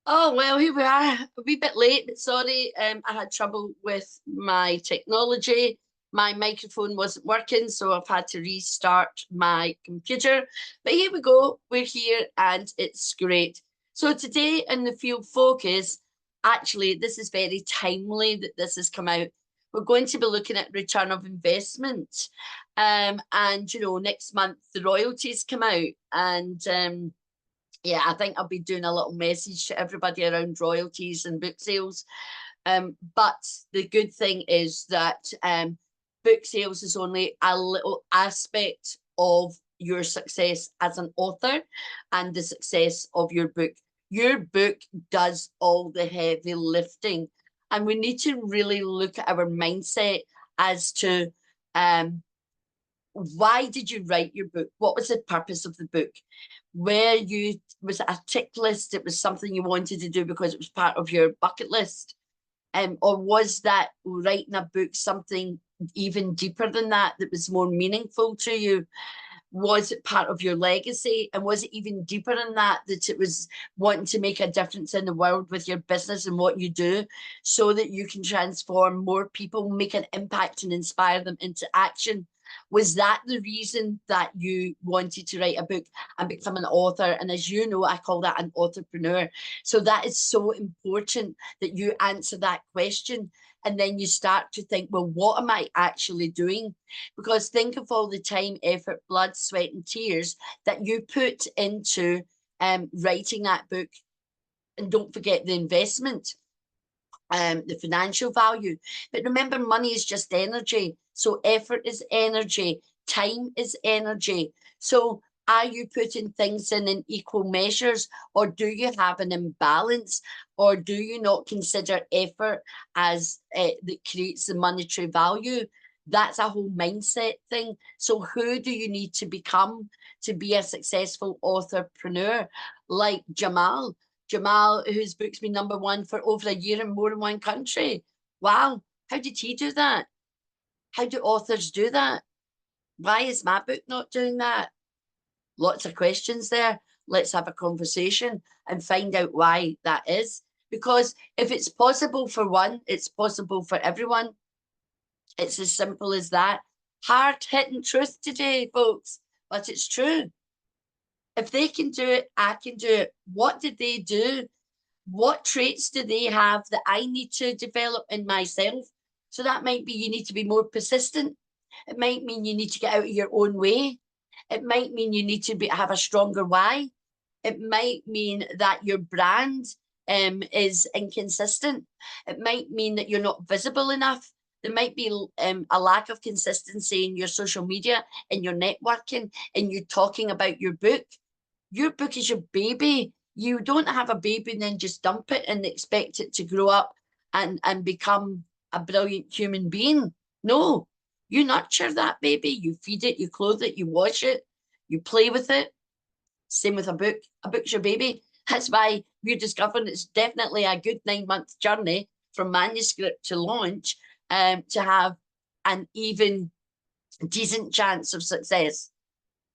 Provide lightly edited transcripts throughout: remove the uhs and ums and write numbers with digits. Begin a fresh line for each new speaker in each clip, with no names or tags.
Oh, well, here we are, a wee bit late. Sorry, I had trouble with my technology. My microphone wasn't working, so I've had to restart my computer. But here we go. We're here and it's great. So today in the field focus, actually, this is very timely that this has come out. We're going to be looking at return of investment. And, you know, next month the royalties come out and yeah, I think I'll be doing a little message to everybody around royalties and book sales. But the good thing is that book sales is only a little aspect of your success as an author and the success of your book. Your book does all the heavy lifting. And we need to really look at our mindset as to why did you write your book? What was the purpose of the book? Was it a tick list? It was something you wanted to do because it was part of your bucket list? Or was that writing a book something even deeper than that, that was more meaningful to you? Was it part of your legacy? And was it even deeper than that, that it was wanting to make a difference in the world with your business and what you do so that you can transform more people, make an impact and inspire them into action? Was that the reason that you wanted to write a book and become an author? And as you know, I call that an entrepreneur. So that is so important that you answer that question. And then you start to think, well, what am I actually doing? Because think of all the time, effort, blood, sweat, and tears that you put into writing that book. And don't forget the investment, the financial value. But remember, money is just energy. So effort is energy, time is energy. So are you putting things in equal measures, or do you have an imbalance, or do you not consider effort as that creates the monetary value? That's a whole mindset thing. So who do you need to become to be a successful authorpreneur like Jamal? Jamal, whose book's been #1 for over a year in more than one country. Wow, how did he do that? How do authors do that? Why is my book not doing that? Lots of questions there. Let's have a conversation and find out why that is. Because if it's possible for one, it's possible for everyone. It's as simple as that. Hard-hitting truth today, folks, but it's true. If they can do it, I can do it. What did they do? What traits do they have that I need to develop in myself? So that might be you need to be more persistent. It might mean you need to get out of your own way. It might mean you need to have a stronger why. It might mean that your brand is inconsistent. It might mean that you're not visible enough. There might be a lack of consistency in your social media, in your networking, in you talking about your book. Your book is your baby. You don't have a baby and then just dump it and expect it to grow up and become a brilliant human being. No, you nurture that baby, you feed it, you clothe it, you wash it, you play with it. Same with a book. A book's your baby. That's why we're discovering it's definitely a good 9-month journey from manuscript to launch to have an even decent chance of success.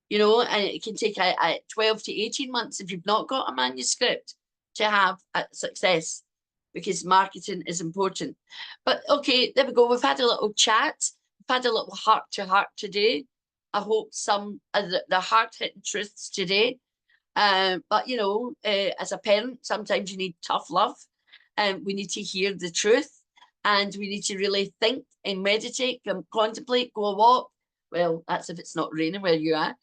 You know, and it can take a 12 to 18 months if you've not got a manuscript to have a success, because marketing is important. But okay, there we go. We've had a little chat. We've had a little heart to heart today. I hope some of the hard-hitting truths today. But, you know, as a parent, sometimes you need tough love. And we need to hear the truth. And we need to really think and meditate and contemplate, go a walk. Well, that's if it's not raining where you are.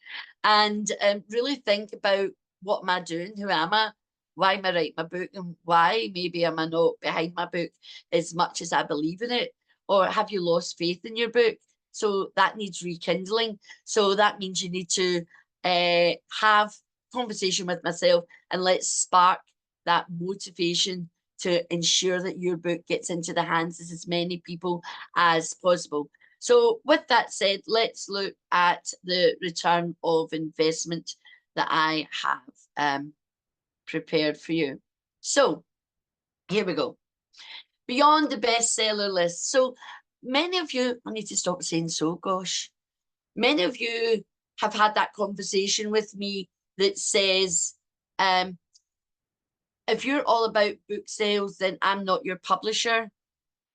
And really think about, what am I doing? Who am I? Why am I writing my book? And why maybe am I not behind my book as much as I believe in it? Or have you lost faith in your book? So that needs rekindling. So that means you need to have conversation with myself and let's spark that motivation to ensure that your book gets into the hands of as many people as possible. So with that said, let's look at the return of investment that I have prepared for you. So here we go. Beyond the bestseller list. So many of you, I need to stop saying so, gosh. Many of you have had that conversation with me that says, if you're all about book sales, then I'm not your publisher.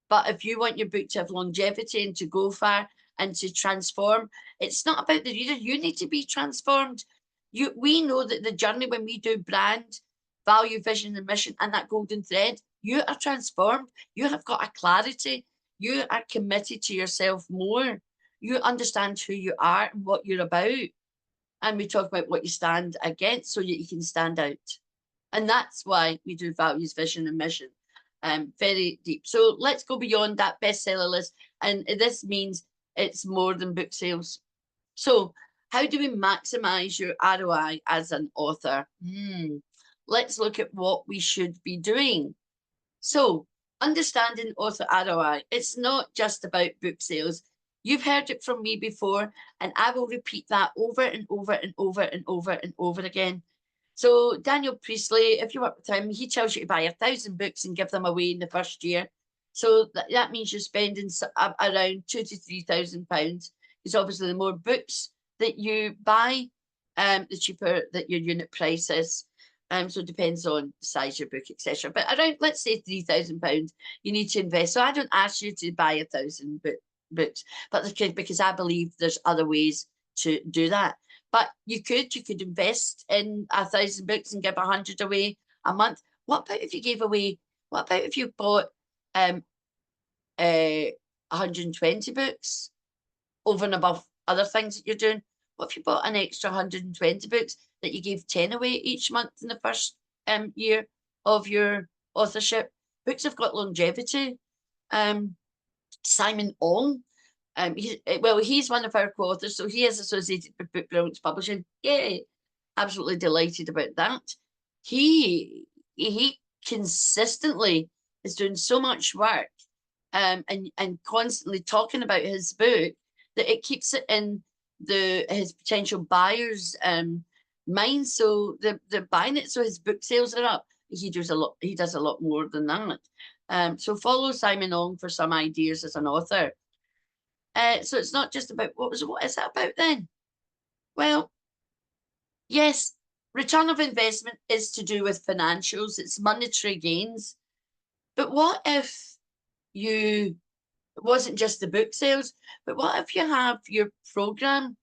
But if you want your book to have longevity and to go far and to transform, it's not about the reader. You need to be transformed. We know that the journey, when we do brand, value, vision, and mission, and that golden thread, you are transformed. You have got a clarity. You are committed to yourself more. You understand who you are and what you're about. And we talk about what you stand against so that you can stand out. And that's why we do values, vision, and mission. Very deep. So let's go beyond that bestseller list. And this means it's more than book sales. So how do we maximize your ROI as an author? Let's look at what we should be doing. So understanding author ROI, it's not just about book sales. You've heard it from me before, and I will repeat that over and over and over and over and over again. So Daniel Priestley, if you work with him, he tells you to buy 1,000 books and give them away in the first year. So that means you're spending around £2,000 to £3,000. Because obviously the more books that you buy, the cheaper that your unit price is. So it depends on the size of your book, etc. But around, let's say £3,000, you need to invest. So I don't ask you to buy 1,000 books, but because I believe there's other ways to do that. But you could invest in 1,000 books and give 100 away a month. What about if you gave away? What about if you bought 120 books over and above other things that you're doing? What if you bought an extra 120 books that you gave 10 away each month in the first year of your authorship? Books have got longevity. Simon Ong, he's one of our co-authors, so he is associated with Brilliance Publishing. Yay! Absolutely delighted about that. He consistently is doing so much work and constantly talking about his book that it keeps it in his potential buyers' mind. So they're buying it, so his book sales are up. He does a lot more than that. So follow Simon Ong for some ideas as an author. So it's not just about what is that about then? Well, yes, return of investment is to do with financials. It's monetary gains. But what if it wasn't just the book sales, but what if you have your program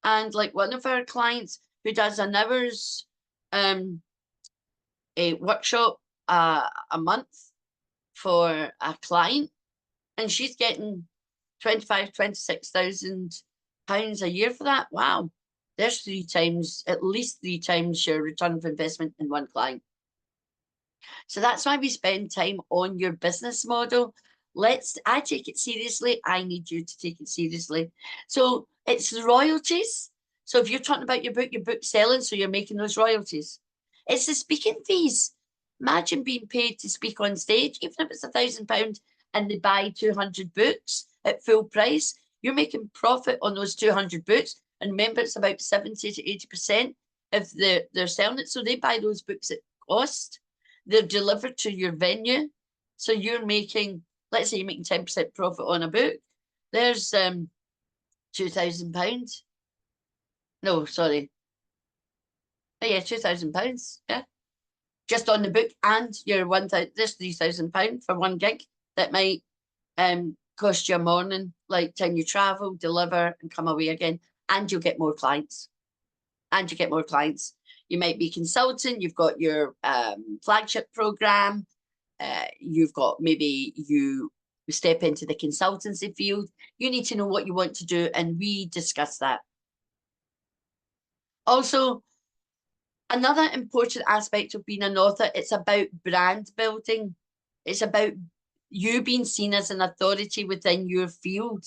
and like one of our clients who does an hour's a workshop a month for a client, and she's getting 25,000, 26,000 pounds a year for that. Wow, there's at least three times your return of investment in one client. So that's why we spend time on your business model. I take it seriously. I need you to take it seriously. So it's the royalties. So if you're talking about your book selling, so you're making those royalties. It's the speaking fees. Imagine being paid to speak on stage, even if it's £1,000 and they buy 200 books at full price, you're making profit on those 200 books. And remember, it's about 70 to 80% if they're selling it. So they buy those books at cost. They're delivered to your venue. So you're making, let's say you're making 10% profit on a book. There's £2,000. No, sorry. Oh, yeah, £2,000. Yeah. Just on the book, and your there's £3,000 for one gig that might cost you a morning, like time you travel, deliver, and come away again. And you'll get more clients. You might be consulting, you've got your flagship program, you've got maybe you step into the consultancy field. You need to know what you want to do, and we discuss that. Also, another important aspect of being an author, it's about brand building. It's about you being seen as an authority within your field.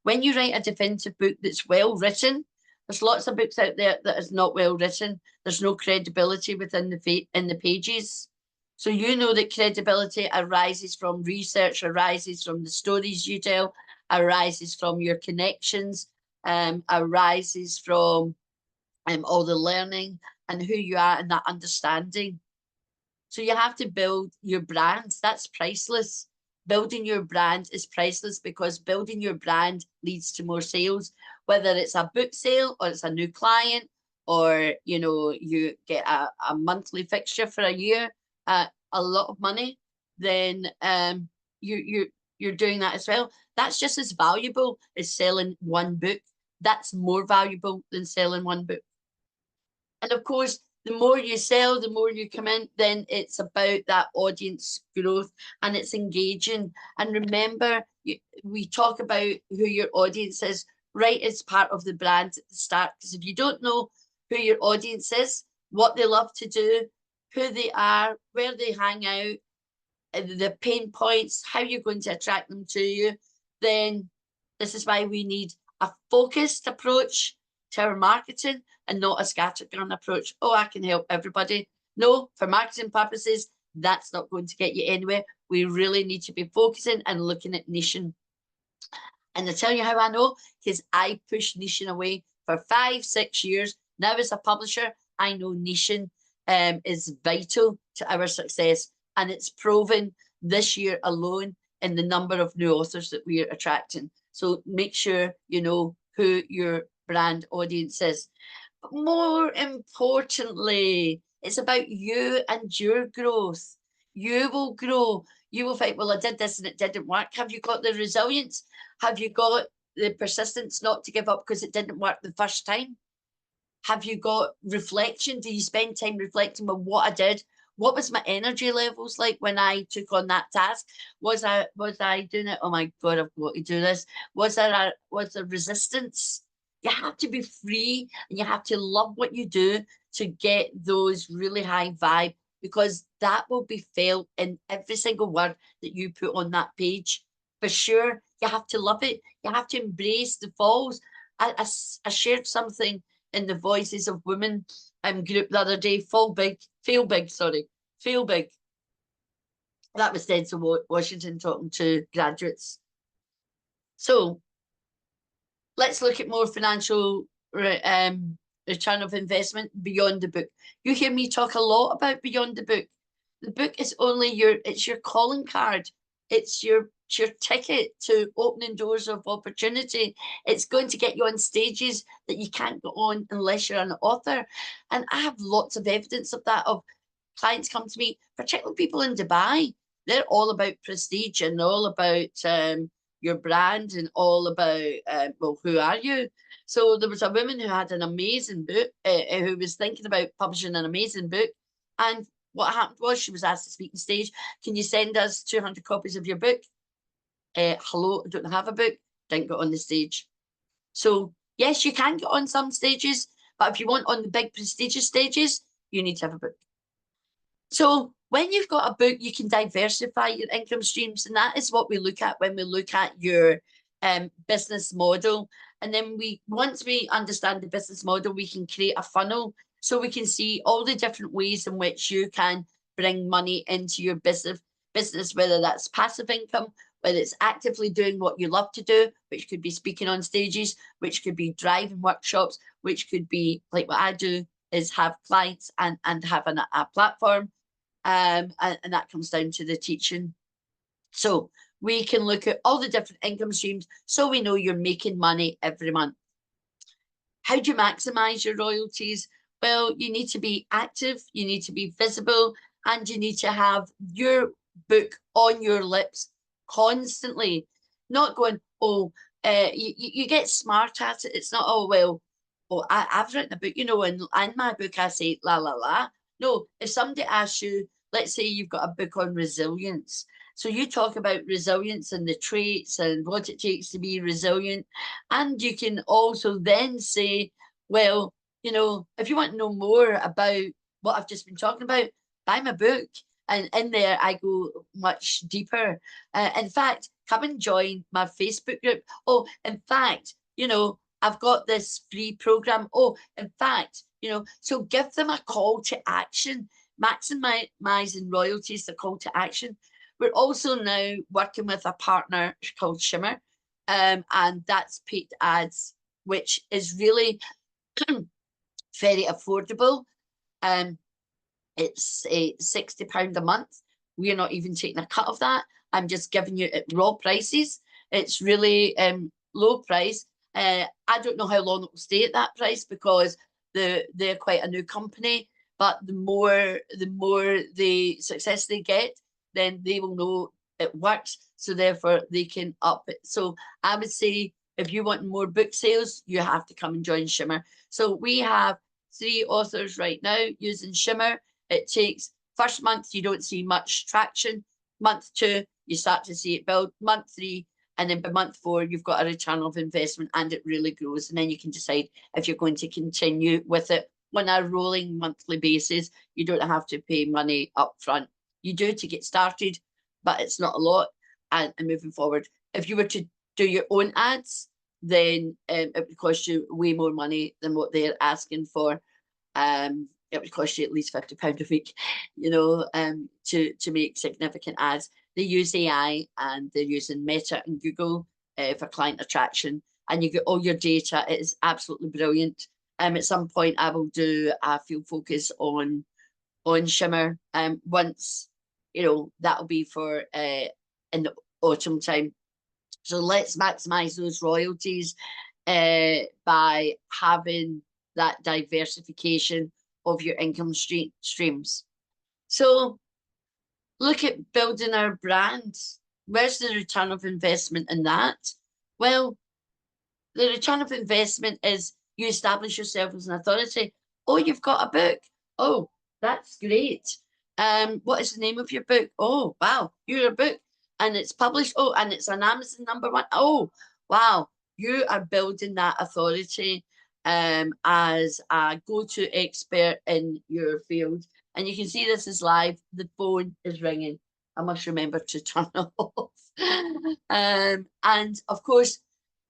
When you write a definitive book that's well written, there's lots of books out there that is not well written. There's no credibility within the pages. So you know that credibility arises from research, arises from the stories you tell, arises from your connections, arises from all the learning and who you are and that understanding. So you have to build your brands. That's priceless. Building your brand is priceless, because building your brand leads to more sales, whether it's a book sale or it's a new client, or you get a monthly fixture for a year. a lot of money, then you're doing that as well. That's just as valuable as selling one book. That's more valuable than selling one book. And of course, the more you sell, the more you come in, then it's about that audience growth and it's engaging. And remember, we talk about who your audience is right as part of the brand at the start. Because if you don't know who your audience is, what they love to do, who they are, where they hang out, the pain points, how you're going to attract them to you, then this is why we need a focused approach to our marketing and not a scattergun approach. Oh, I can help everybody. No, for marketing purposes, that's not going to get you anywhere. We really need to be focusing and looking at niching. And I tell you how I know, because I pushed niching away for 5-6 years. Now as a publisher, I know niching is vital to our success. And it's proven this year alone in the number of new authors that we are attracting. So make sure you know who your brand audience is. But more importantly, it's about you and your growth. You will grow. You will find, well, I did this and it didn't work. Have you got the resilience? Have you got the persistence not to give up because it didn't work the first time? Have you got reflection? Do you spend time reflecting on what I did? What was my energy levels like when I took on that task? Was I doing it? Oh my God, I've got to do this. Was there resistance? You have to be free and you have to love what you do to get those really high vibe, because that will be felt in every single word that you put on that page. For sure, you have to love it. You have to embrace the falls. I shared something in the Voices of Women group the other day. Fail big. Fail big. That was Denzel Washington talking to graduates. So let's look at more financial return of investment beyond the book. You hear me talk a lot about beyond the book. The book is only it's your calling card. It's your ticket to opening doors of opportunity. It's going to get you on stages that you can't go on unless you're an author. And I have lots of evidence of that, of clients come to me, particularly people in Dubai. They're all about prestige and all about your brand and all about, well, who are you? So there was a woman who had an amazing book, who was thinking about publishing an amazing book. And what happened was she was asked to speak on stage. Can you send us 200 copies of your book? Hello, I don't have a book. Didn't get on the stage. So yes, you can get on some stages, but if you want on the big prestigious stages, you need to have a book. So when you've got a book, you can diversify your income streams. And that is what we look at when we look at your business model. And then once we understand the business model, we can create a funnel so we can see all the different ways in which you can bring money into your business, whether that's passive income, whether it's actively doing what you love to do, which could be speaking on stages, which could be driving workshops, which could be like what I do, is have clients and have a platform. And that comes down to the teaching. So we can look at all the different income streams so we know you're making money every month. How do you maximize your royalties? Well, you need to be active, you need to be visible, and you need to have your book on your lips constantly. Not going, oh, you get smart at it. It's not, oh, well, oh, I've written a book, you know, and in my book I say la, la, la. No, if somebody asks you, let's say you've got a book on resilience. So you talk about resilience and the traits and what it takes to be resilient. And you can also then say, well, you know, if you want to know more about what I've just been talking about, buy my book. And in there, I go much deeper. In fact, come and join my Facebook group. Oh, in fact, you know, I've got this free program. Oh, in fact, you know, so give them a call to action. Maximizing royalties, the call to action. We're also now working with a partner called Shimmer, and that's paid ads, which is really very affordable. It's £60 a month. We're not even taking a cut of that. I'm just giving you at raw prices. It's really low price. I don't know how long it will stay at that price because they're quite a new company, but the more the success they get, then they will know it works. So therefore they can up it. So I would say if you want more book sales, you have to come and join Shimmer. So we have 3 authors right now using Shimmer. It takes first month, you don't see much traction. Month 2, you start to see it build. Month 3, and then by month 4, you've got a return of investment and it really grows. And then you can decide if you're going to continue with it on a rolling monthly basis. You don't have to pay money up front. You do to get started, but it's not a lot. And moving forward, if you were to do your own ads, then it would cost you way more money than what they're asking for. It would cost you at least £50 a week, you know, to make significant ads. They use AI and they're using Meta and Google for client attraction, and you get all your data. It is absolutely brilliant. At some point, I will do a field focus on Shimmer. Once, you know, that'll be for in the autumn time. So let's maximize those royalties by having that diversification of your income streams. So look at building our brand. Where's the return of investment in that? Well, the return of investment is you establish yourself as an authority. Oh, you've got a book. Oh, that's great. What is the name of your book? Oh, wow, you're a book and it's published. Oh, and it's an Amazon #1. Oh, wow, you are building that authority as a go-to expert in your field. And you can see this is live. The phone is ringing. I must remember to turn it off. And of course,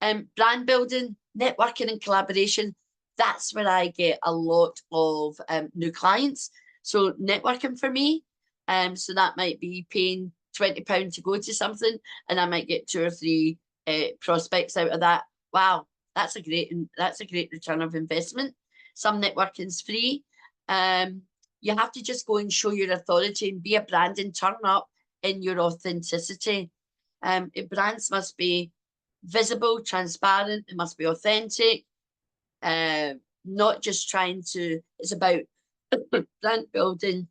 brand building, networking and collaboration, that's where I get a lot of new clients. So networking for me, so that might be paying £20 to go to something, and I might get 2 or 3 prospects out of that. Wow, that's a great return of investment. Some networking's free. You have to just go and show your authority and be a brand and turn up in your authenticity. Brands must be visible, transparent, it must be authentic, not just trying to, it's about brand building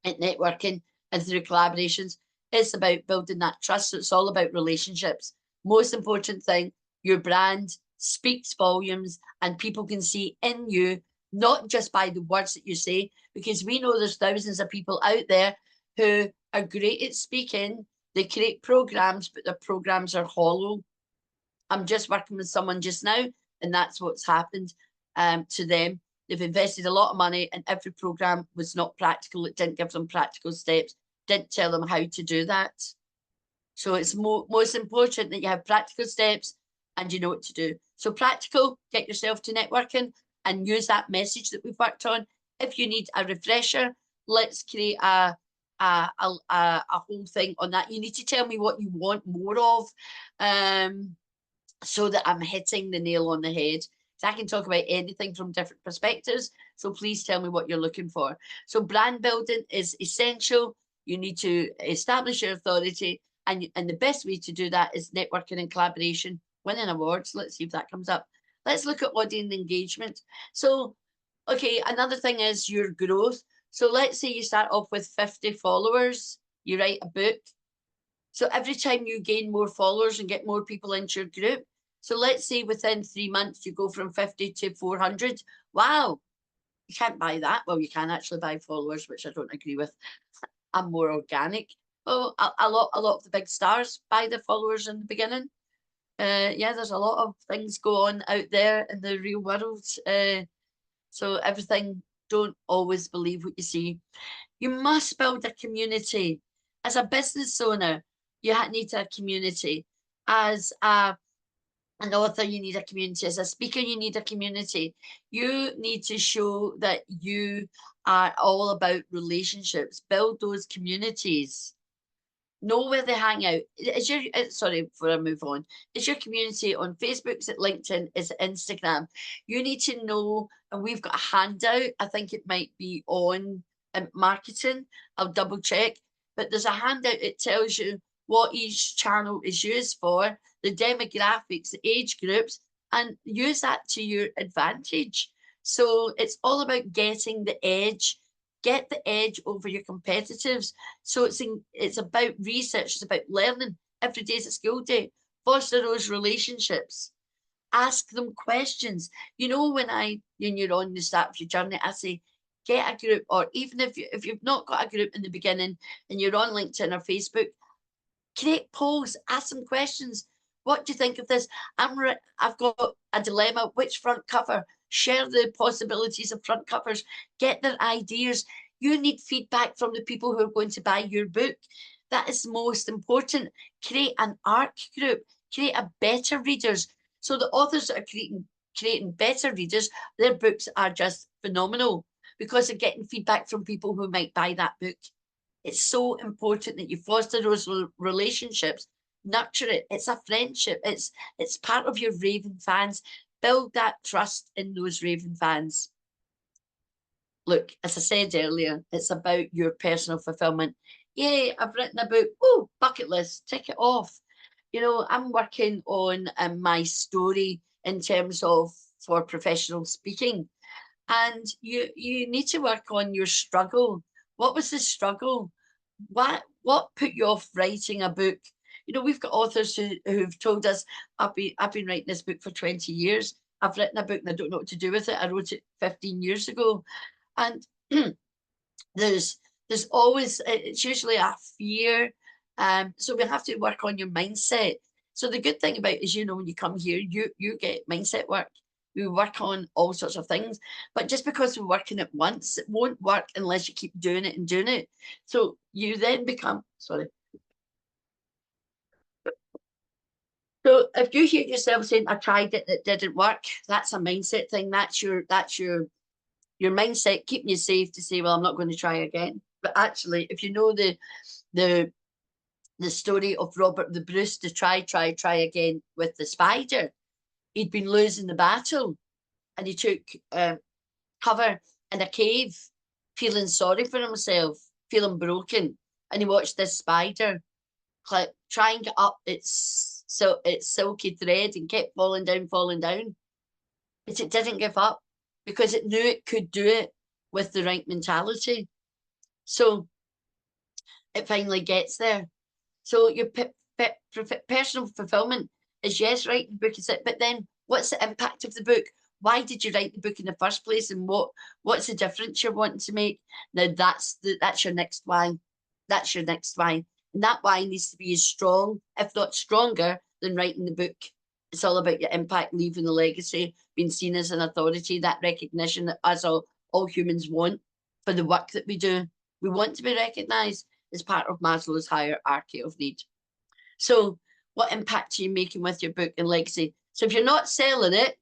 and networking and through collaborations. It's about building that trust. So it's all about relationships. Most important thing, your brand speaks volumes and people can see in you, not just by the words that you say, because we know there's thousands of people out there who are great at speaking. They create programs, but their programs are hollow. I'm just working with someone just now, and that's what's happened to them. They've invested a lot of money, and every program was not practical. It didn't give them practical steps, didn't tell them how to do that. So it's most important that you have practical steps and you know what to do. So practical, get yourself to networking and use that message that we've worked on. If you need a refresher, let's create a whole thing on that. You need to tell me what you want more of, so that I'm hitting the nail on the head. So I can talk about anything from different perspectives. So please tell me what you're looking for. So brand building is essential. You need to establish your authority, and the best way to do that is networking and collaboration, winning awards. Let's see if that comes up. Let's look at audience engagement. So, okay, another thing is your growth. So let's say you start off with 50 followers, you write a book. So every time you gain more followers and get more people into your group, so let's say within 3 months, you go from 50 to 400. Wow, you can't buy that. Well, you can actually buy followers, which I don't agree with. I'm more organic. Oh, a lot of the big stars buy the followers in the beginning. Yeah, there's a lot of things go on out there in the real world. So everything, don't always believe what you see. You must build a community. As a business owner, you need a community. As an author, you need a community. As a speaker, you need a community. You need to show that you are all about relationships. Build those communities. Know where they hang out. Is your sorry, before I move on, is your community on Facebook? Is it LinkedIn? Is it Instagram? You need to know, and we've got a handout. I think it might be on marketing. I'll double check, but there's a handout. It tells you what each channel is used for, the demographics, the age groups, and use that to your advantage. So it's all about getting the edge Get the edge over your competitors. So it's about research, it's about learning. Every day is a school day. Foster those relationships. Ask them questions. You know, when you're on the start of your journey, I say, get a group, or even if you've not got a group in the beginning and you're on LinkedIn or Facebook, create polls, ask them questions. What do you think of this? I've got a dilemma. Which front cover? Share the possibilities of front covers. Get their ideas. You need feedback from the people who are going to buy your book. That is most important. Create an ARC group. Create a better readers. So the authors that are creating better readers, their books are just phenomenal because they're getting feedback from people who might buy that book. It's so important that you foster those relationships, nurture it. It's a friendship. It's part of your raving fans. Build that trust in those raving fans. Look, as I said earlier, it's about your personal fulfillment. Yay, I've written a book. Oh, bucket list, tick it off. You know, I'm working on my story in terms of for professional speaking. And you need to work on your struggle. What was the struggle? What put you off writing a book? You know, we've got authors who've told us, I've been writing this book for 20 years. I've written a book and I don't know what to do with it. I wrote it 15 years ago. And there's always, it's usually a fear. So we have to work on your mindset. So the good thing about it is, you know, when you come here, you get mindset work. We work on all sorts of things, but just because we're working it once, it won't work unless you keep doing it and doing it. So you then become, sorry. So if you hear yourself saying, I tried it, it didn't work, that's a mindset thing. That's your mindset keeping you safe to say, well, I'm not going to try again. But actually, if you know the story of Robert the Bruce, to try again with the spider, he'd been losing the battle and he took cover in a cave, feeling sorry for himself, feeling broken. And he watched this spider try and get up its silky thread and kept falling down. But it didn't give up because it knew it could do it with the right mentality. So it finally gets there. So your personal fulfillment is, yes, writing the book is it, but then what's the impact of the book? Why did you write the book in the first place, and what's the difference you're wanting to make? Now that's your next why. That's your next why, and that why needs to be as strong, if not stronger, than writing the book. It's all about your impact, leaving a legacy, being seen as an authority, that recognition that us all humans want for the work that we do. We want to be recognised as part of Maslow's hierarchy of need. So what impact are you making with your book and legacy? So if you're not selling it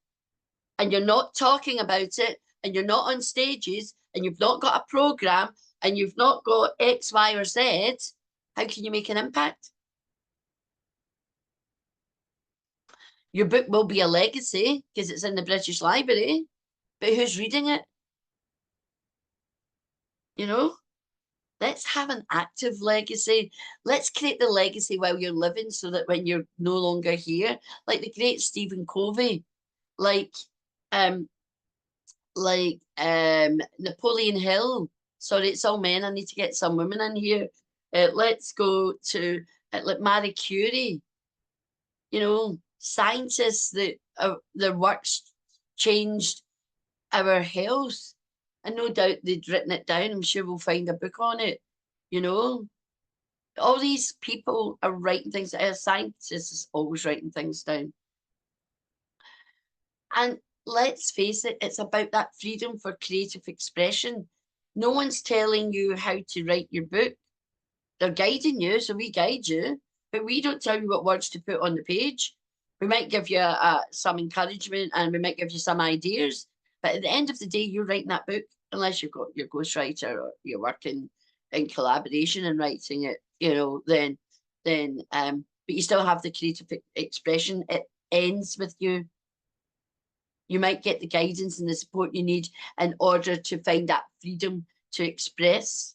and you're not talking about it and you're not on stages and you've not got a program and you've not got X, Y, or Z, how can you make an impact? Your book will be a legacy because it's in the British Library, but who's reading it? You know? Let's have an active legacy. Let's create the legacy while you're living so that when you're no longer here, like the great Stephen Covey, like Napoleon Hill. Sorry, it's all men. I need to get some women in here. Let's go to like Marie Curie. You know, scientists that their works changed our health. And no doubt they'd written it down. I'm sure we'll find a book on it. You know, all these people are writing things. A scientist is always writing things down. And let's face it, it's about that freedom for creative expression. No one's telling you how to write your book. They're guiding you, so we guide you, but we don't tell you what words to put on the page. We might give you some encouragement and we might give you some ideas, but at the end of the day, you're writing that book, unless you've got your ghostwriter or you're working in collaboration and writing it, you know, then, but you still have the creative expression. It ends with you. You might get the guidance and the support you need in order to find that freedom to express.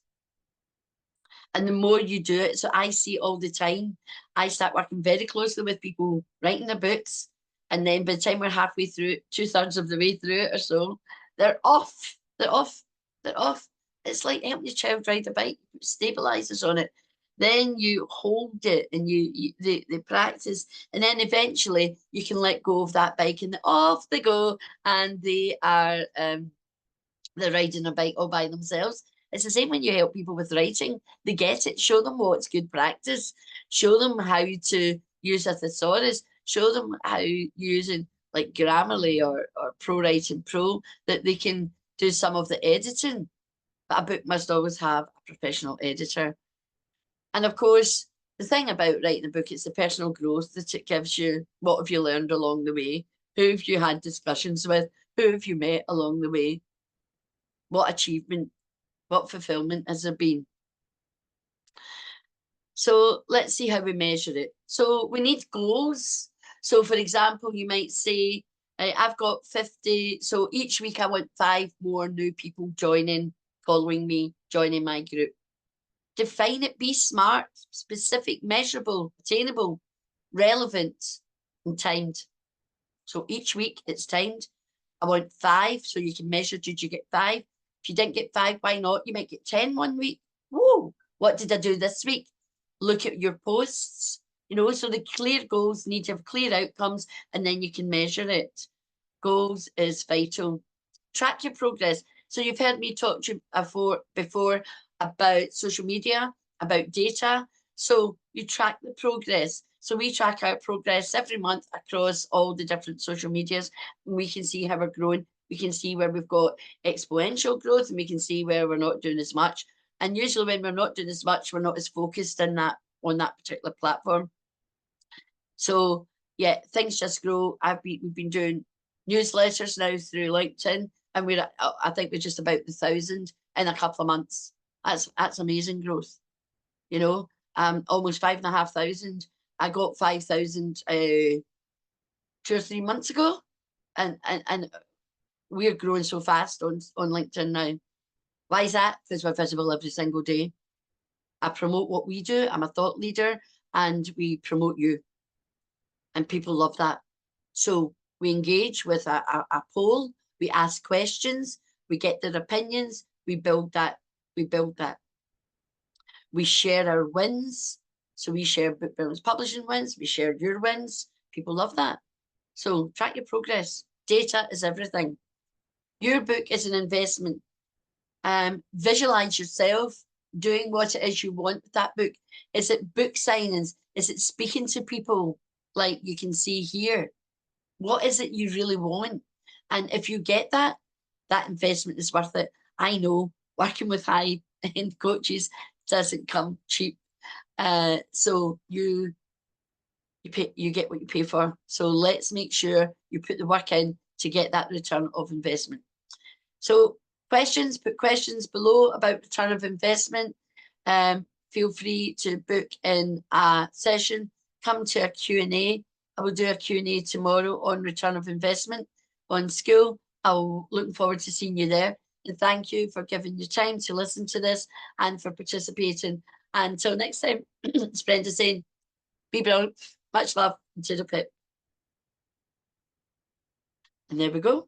And the more you do it, so I see all the time, I start working very closely with people writing their books. And then by the time we're halfway through, 2/3 of the way through it or so, they're off. it's like helping your child ride a bike, put stabilizers on it. Then you hold it and they practice, and then eventually you can let go of that bike and off they go, and they're riding a bike all by themselves. It's the same when you help people with writing. They get it. Show them what's good practice. Show them how to use a thesaurus. Show them how using like Grammarly or ProWriting Pro that they can do some of the editing. But a book must always have a professional editor. And of course, the thing about writing a book is the personal growth that it gives you. What have you learned along the way? Who have you had discussions with? Who have you met along the way? What achievement, what fulfillment has there been? So let's see how we measure it. So we need goals. So for example, you might say, I've got 50. So each week I want 5 more new people joining, following me, joining my group. Define it, be smart, specific, measurable, attainable, relevant, and timed. So each week it's timed. I want 5, so you can measure, did you get 5? If you didn't get 5, why not? You might get 10 one week. Whoa, what did I do this week? Look at your posts, you know, so the clear goals need to have clear outcomes, and then you can measure it. Goals is vital. Track your progress. So you've heard me talk to you before about social media, about data. So you track the progress. So we track our progress every month across all the different social medias, and we can see how we're growing. We can see where we've got exponential growth, and we can see where we're not doing as much. And usually when we're not doing as much, we're not as focused on that particular platform. So yeah, things just grow. We've been doing newsletters now through LinkedIn, and I think we're just about 1,000 in a couple of months. That's amazing growth, you know. Almost 5,500. I got 5,000 2 or 3 months ago, and we're growing so fast on LinkedIn now. Why is that? Because we're visible every single day. I promote what we do. I'm a thought leader, and we promote you, and people love that. So we engage with a poll. We ask questions. We get their opinions. We build that. We share our wins. So we share Brilliance Publishing wins. We share your wins. People love that. So track your progress. Data is everything. Your book is an investment. Visualize yourself doing what it is you want with that book. Is it book signings? Is it speaking to people like you can see here? What is it you really want? And if you get that, that investment is worth it. I know working with high-end coaches doesn't come cheap. So you get what you pay for. So let's make sure you put the work in to get that return of investment. So questions, put questions below about return of investment. Feel free to book in a session. Come to a Q&A. I will do a Q&A tomorrow on return of investment on school. I'm looking forward to seeing you there. And thank you for giving your time to listen to this and for participating. Until next time, it's Brenda saying, be brilliant. Much love to the pip. And there we go.